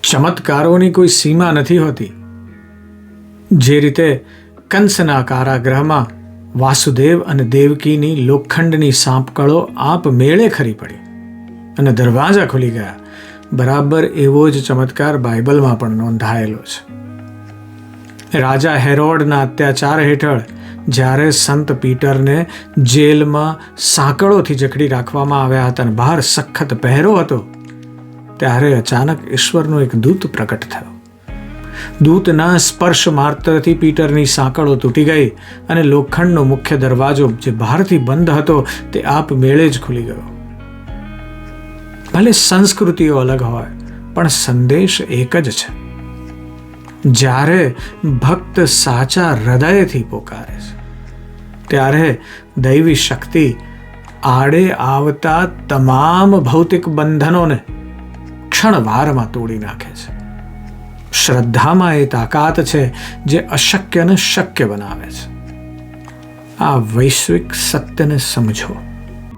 ચમત્કારોની કોઈ સીમા નથી હોતી. જે રીતે કંસના કારાગૃહમાં વાસુદેવ અને દેવકીની લોખંડની સાંપકળો આપ મેળે ખરી પડી અને દરવાજા ખુલી ગયા, બરાબર એવો જ ચમત્કાર બાઇબલમાં પણ નોંધાયેલો છે. રાજા હેરોડના અત્યાચાર હેઠળ જ્યારે સંત પીટરને જેલમાં સાંકળોથી જકડી રાખવામાં આવ્યા હતા અને બહાર સખત પહેરો હતો, ત્યારે અચાનક ઈશ્વરનો એક દૂત પ્રગટ થયો. દૂતના સ્પર્શ માત્રથી પીટરની સાંકળો તૂટી ગઈ અને લોખંડનો મુખ્ય દરવાજો જે બહારથી બંધ હતો તે આપ મેળે જ ખુલી ગયો. ભલે સંસ્કૃતિઓ અલગ હોય પણ સંદેશ એક જ છે. જ્યારે ભક્ત સાચા હૃદયથી પોકારે છે ત્યારે દૈવી શક્તિ આડે આવતા તમામ ભૌતિક બંધનોને ક્ષણવારમાં તોડી નાખે છે. શ્રદ્ધામાં એ તાકાત છે જે અશક્યને શક્ય બનાવે છે. આ વૈશ્વિક સત્યને સમજો.